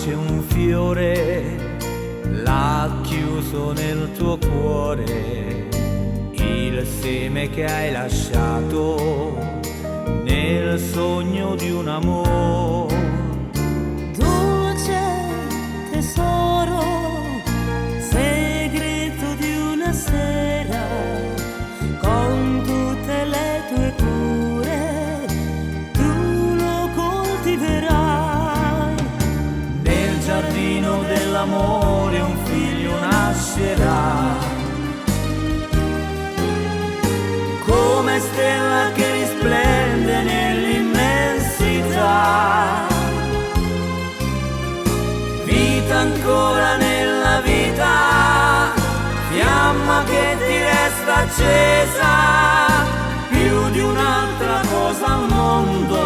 c'è un fiore là chiuso nel tuo cuore, il seme che hai lasciato nel sogno di un amore. Dolce tesoro, segreto di una sera, con tutte le tue cure, tu lo coltiverai. Nel giardino dell'amore un figlio nascerà, come stella che risplende nell'immensità. Vita ancora nella vita, fiamma che ti resta accesa, più di un'altra cosa al mondo,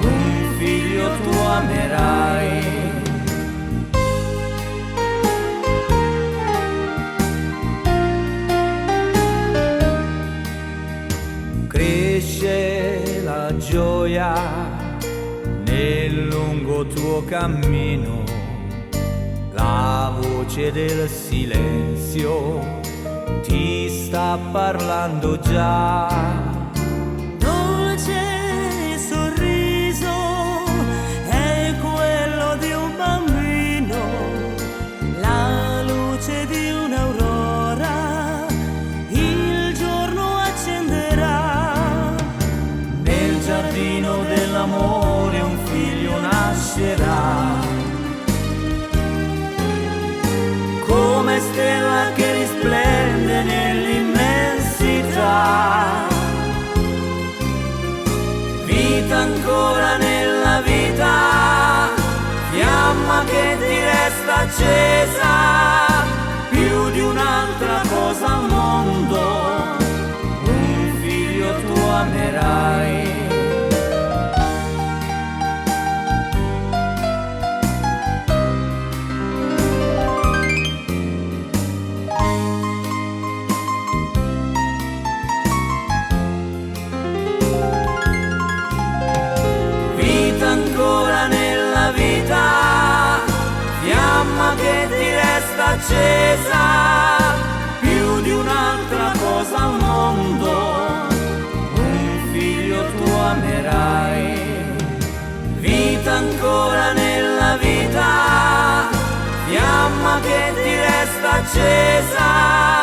un figlio tu amerai. Cresce la gioia nel lungo tuo cammino, la voce del silenzio ti sta parlando già. Dolce sorriso è quello di un bambino, la luce di un'aurora il giorno accenderà. Nel giardino dell'amore un figlio nascerà, come stella che risplende nell'immensità. Vita ancora nella vita, fiamma che ti resta accesa, più di un'altra cosa al mondo, un figlio tu amerai. Ancora nella vita, fiamma che ti resta accesa, più di un'altra cosa al mondo, un figlio tu amerai. Vita ancora nella vita, fiamma che ti resta accesa,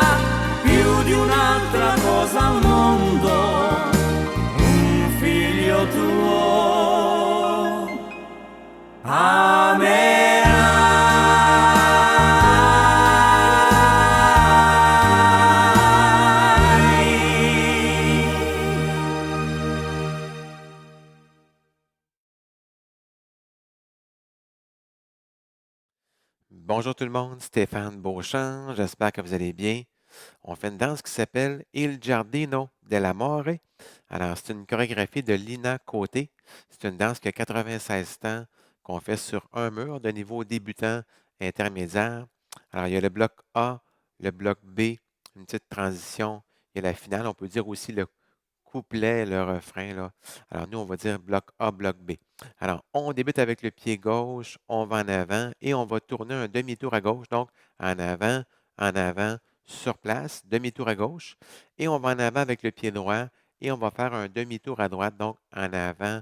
più di un'altra cosa al mondo, un figlio tuo Bonjour tout le monde, Stéphane Beauchamp, j'espère que vous allez bien. On fait une danse qui s'appelle Il Giardino dell'Amore. Alors, c'est une chorégraphie de Lina Côté. C'est une danse qui a 96 temps, qu'on fait sur un mur de niveau débutant intermédiaire. Alors, il y a le bloc A, le bloc B, une petite transition. Il y a la finale, on peut dire aussi le couplet, le refrain, là. Alors, nous, on va dire bloc A, bloc B. Alors, on débute avec le pied gauche, on va en avant et on va tourner un demi-tour à gauche. Donc, en avant, sur place, demi-tour à gauche. Et on va en avant avec le pied droit et on va faire un demi-tour à droite. Donc, en avant,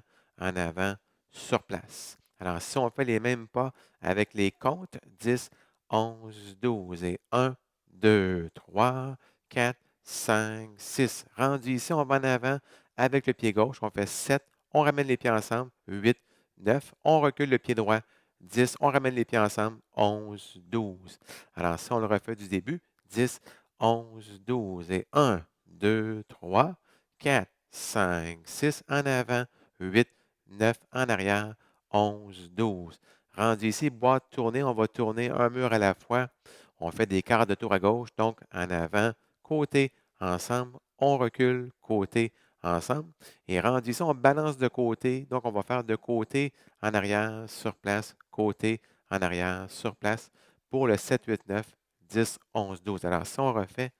sur place. Alors, si on fait les mêmes pas avec les comptes, 10, 11, 12 et 1, 2, 3, 4, 5, 6. Rendu ici, on va en avant avec le pied gauche. On fait 7. On ramène les pieds ensemble. 8, 9. On recule le pied droit. 10. On ramène les pieds ensemble. 11, 12. Alors, si on le refait du début, 10, 11, 12 et 1, 2, 3, 4, 5, 6. En avant. 8, 9. En arrière. 11, 12. Rendu ici, boîte tournée, on va tourner un mur à la fois. On fait des quarts de tour à gauche, donc en avant, côté, ensemble, on recule, côté, ensemble. Et rendu ici, on balance de côté, donc on va faire de côté, en arrière, sur place, côté, en arrière, sur place, pour le 7, 8, 9, 10, 11, 12. Alors, si on refait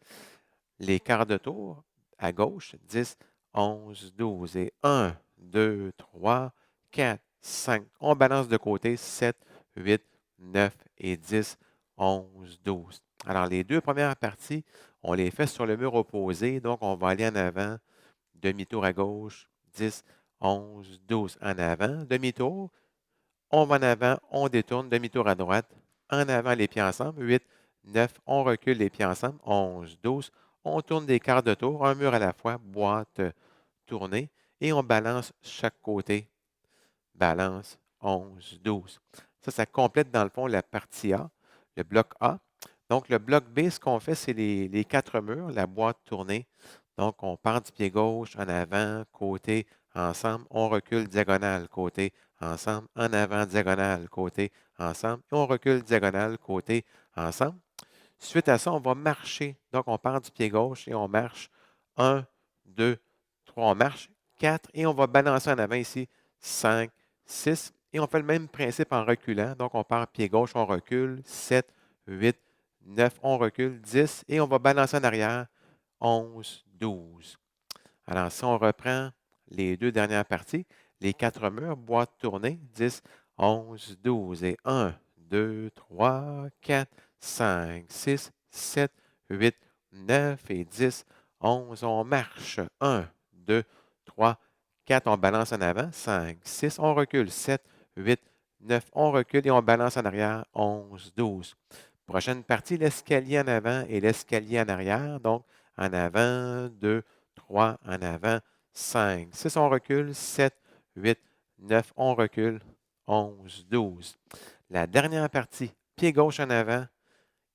les quarts de tour à gauche, 10, 11, 12 et 1, 2, 3, 4, 5. On balance de côté, 7, 8, 9 et 10, 11, 12. Alors, les deux premières parties, on les fait sur le mur opposé. Donc, on va aller en avant, demi-tour à gauche, 10, 11, 12 en avant, demi-tour. On va en avant, on détourne, demi-tour à droite, en avant les pieds ensemble, 8, 9, on recule les pieds ensemble, 11, 12. On tourne des quarts de tour, un mur à la fois, boîte tournée, et on balance chaque côté. Balance, 11, 12. Ça complète dans le fond la partie A, le bloc A. Donc, le bloc B, ce qu'on fait, c'est les quatre murs, la boîte tournée. Donc, on part du pied gauche, en avant, côté, ensemble. On recule diagonale, côté, ensemble. En avant, diagonale, côté, ensemble. Et on recule diagonale, côté, ensemble. Suite à ça, on va marcher. Donc, on part du pied gauche et on marche. 1, 2, 3, on marche. 4 et on va balancer en avant ici. 5, 6. Et on fait le même principe en reculant. Donc, on part pied gauche, on recule. 7, 8, 9, on recule. 10 et on va balancer en arrière. 11, 12. Alors, si on reprend les deux dernières parties, les quatre murs, boîte tournée, 10, 11, 12 et 1, 2, 3, 4, 5, 6, 7, 8, 9 et 10, 11. On marche. 1, 2, 3, 4, on balance en avant. 5, 6, on recule. 7, 8, 9, on recule et on balance en arrière. 11, 12. Prochaine partie, l'escalier en avant et l'escalier en arrière. Donc, en avant, 2, 3, en avant, 5, 6, on recule. 7, 8, 9, on recule. 11, 12. La dernière partie, pied gauche en avant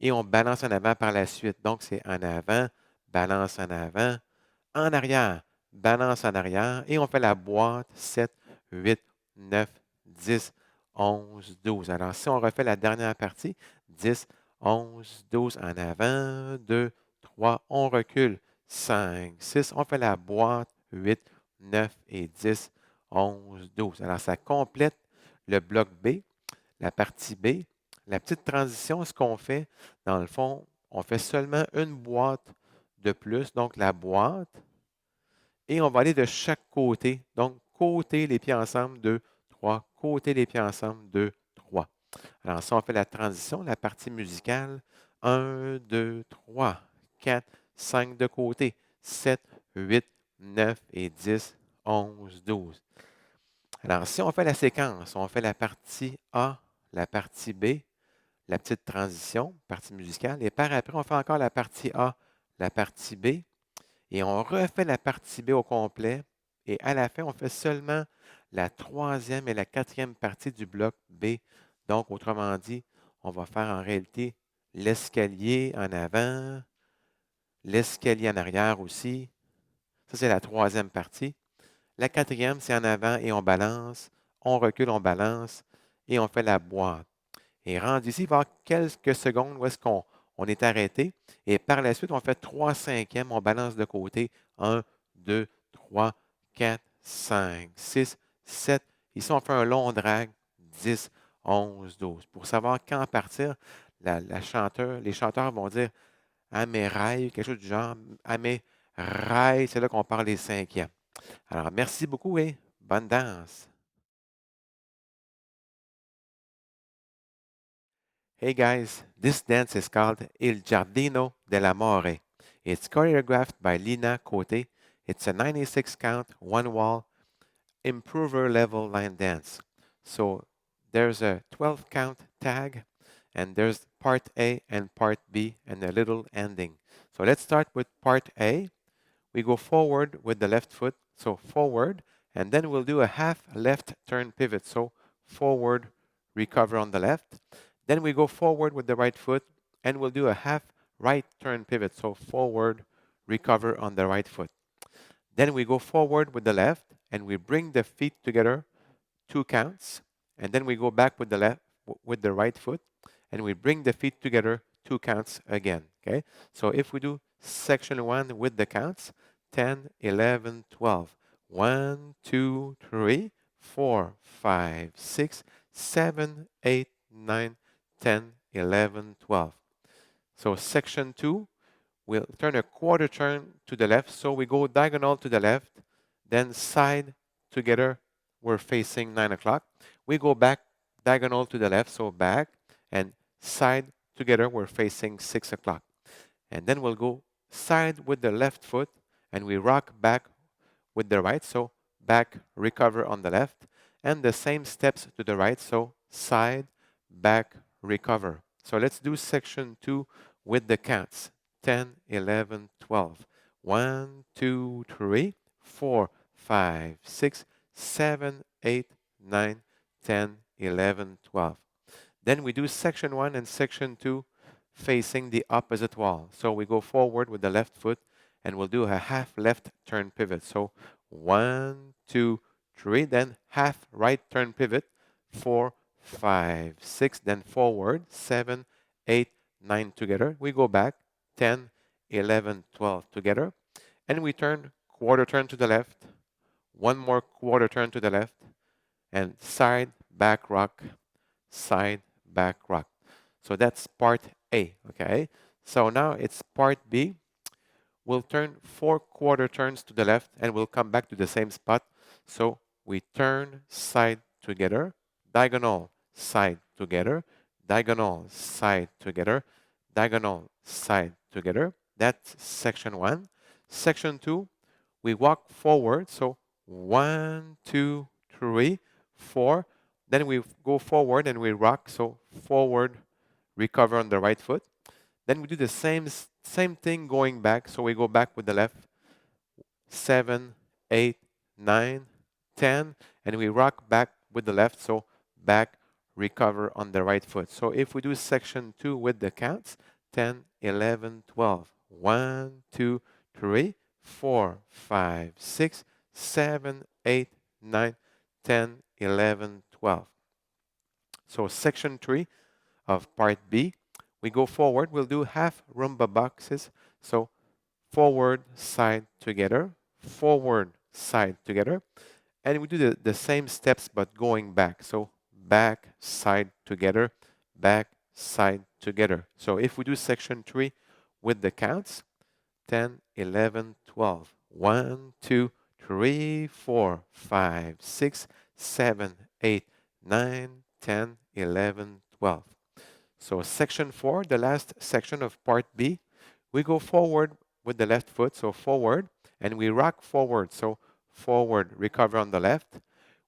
et on balance en avant par la suite. Donc, c'est en avant, balance en arrière, balance en arrière et on fait la boîte 7, 8, 9, 10, 11, 12. Alors, si on refait la dernière partie, 10, 11, 12 en avant, 2, 3, on recule, 5, 6, on fait la boîte 8, 9 et 10, 11, 12. Alors, ça complète le bloc B, la partie B. La petite transition, ce qu'on fait, dans le fond, on fait seulement une boîte de plus, donc la boîte, et on va aller de chaque côté. Donc, côté, les pieds ensemble, 2, 3, côté, les pieds ensemble, 2, 3. Alors, si on fait la transition, la partie musicale, 1, 2, 3, 4, 5 de côté, 7, 8, 9 et 10, 11, 12. Alors, si on fait la séquence, on fait la partie A, la partie B, la petite transition, partie musicale, et par après, on fait encore la partie A, la partie B, et on refait la partie B au complet, et à la fin, on fait seulement la troisième et la quatrième partie du bloc B. Donc, autrement dit, on va faire en réalité l'escalier en avant, l'escalier en arrière aussi. Ça, c'est la troisième partie. La quatrième, c'est en avant et on balance, on recule, on balance, et on fait la boîte. Et rendu ici, il va y avoir quelques secondes où est-ce qu'on est arrêté. Et par la suite, on fait 3 cinquièmes, on balance de côté. 1, 2, 3, 4, 5, 6, 7. Ici, on fait un long drag. 10, 11, 12. Pour savoir quand partir, les chanteurs vont dire à mes rails, quelque chose du genre. À mes rails, c'est là qu'on parle les cinquièmes. Alors, merci beaucoup et bonne danse. Hey guys, this dance is called Il Giardino dell'Amore. It's choreographed by Lina Cote. It's a 96 count, one wall, improver level line dance. So there's a 12 count tag, and there's part A and part B, and a little ending. So let's start with part A. We go forward with the left foot, so forward, and then we'll do a half left turn pivot. So forward, recover on the left. Then we go forward with the right foot, and we'll do a half right turn pivot. So forward, recover on the right foot. Then we go forward with the left, and we bring the feet together, 2 counts. And then we go back with the right foot, and we bring the feet together, 2 counts again. Okay. So if we do section 1 with the counts, 10, 11, 12. 1, 2, 3, 4, 5, 6, 7, 8, 9, 10, 11, 12. So section 2, we'll turn a quarter turn to the left. So we go diagonal to the left, then side together. We're facing 9 o'clock. We go back diagonal to the left, so back, and side together, we're facing 6 o'clock. And then we'll go side with the left foot, and we rock back with the right, so back, recover on the left, and the same steps to the right, so side, back, recover. So let's do section 2 with the counts. 10, 11, 12. 1, 2, 3, 4, 5, 6, 7, 8, 9, 10, 11, 12. Then we do section 1 and section 2 facing the opposite wall. So we go forward with the left foot and we'll do a half left turn pivot. So 1, 2, 3, then half right turn pivot, 4, 5, 6, then forward, 7, 8, 9 together. We go back, 10, 11, 12 together. And we turn quarter turn to the left, one more quarter turn to the left, and side, back rock, side, back rock. So that's part A, okay? So now it's part B. We'll turn 4 quarter turns to the left and we'll come back to the same spot. So we turn side together, diagonal, side together, diagonal, side together, diagonal, side together. That's section 1. Section 2, we walk forward. So 1, 2, 3, 4. Then we go forward and we rock. So forward, recover on the right foot. Then we do the same thing going back. So we go back with the left. 7, 8, 9, 10. And we rock back with the left. So back, recover on the right foot. So if we do section 2 with the counts, 10, 11, 12. 1, 2, 3, 4, 5, 6, 7, 8, 9, 10, 11, 12. So section 3 of part B, we go forward. We'll do half rumba boxes. So forward, side together, forward, side together. And we do the same steps but going back. So back, side together, back, side together. So if we do section 3 with the counts, 10, 11, 12. 1, 2, 3, 4, 5, 6, 7, 8, 9, 10, 11, 12. So section 4, the last section of part B, we go forward with the left foot, so forward, and we rock forward, so forward, recover on the left.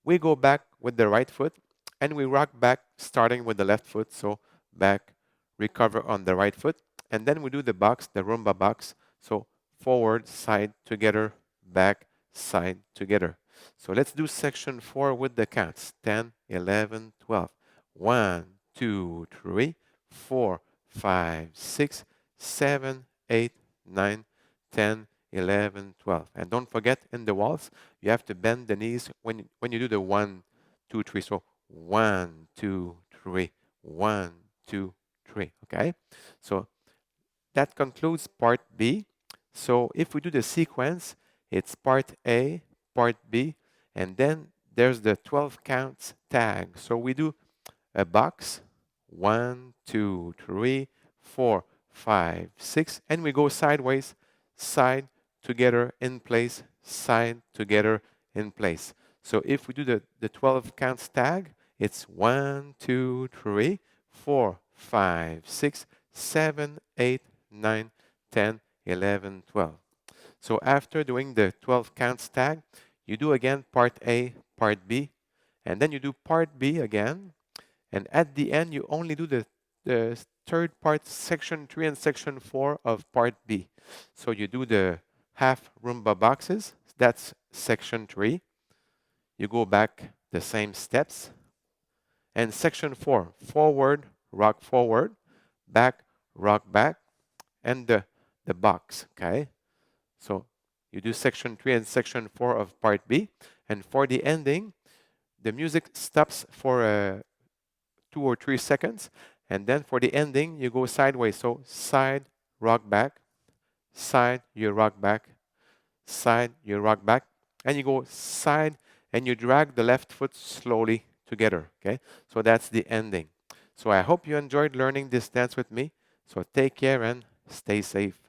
We go back with the right foot, and we rock back starting with the left foot, so back, recover on the right foot. And then we do the box, the rumba box, so forward, side together, back, side together. So let's do section 4 with the counts. 10, 11, 12. 1, 2, 3, 4, 5, 6, 7, 8, 9, 10, 11, 12. And don't forget, in the waltz, you have to bend the knees when you do the 1, 2, 3. So 1, 2, 3, 1, 2, 3. Okay? So that concludes part B. So if we do the sequence, it's part A, part B, and then there's the 12 counts tag. So we do a box, 1, 2, 3, 4, 5, 6, and we go sideways, side together in place, side together in place. So if we do the 12 counts tag, it's 1, 2, 3, 4, 5, 6, 7, 8, 9, 10, 11, 12. So after doing the 12 counts tag, you do again part A, part B, and then you do part B again. And at the end, you only do the third part, section 3 and section 4 of part B. So you do the half rumba boxes. That's section 3. You go back the same steps. And section 4, forward, rock forward, back, rock back, and the box, okay? So you do section 3 and section 4 of part B. And for the ending, the music stops for 2 or 3 seconds. And then for the ending, you go sideways. So side, rock back, side, you rock back, side, you rock back. And you go side and you drag the left foot slowly together, okay? So that's the ending. So I hope you enjoyed learning this dance with me. So take care and stay safe.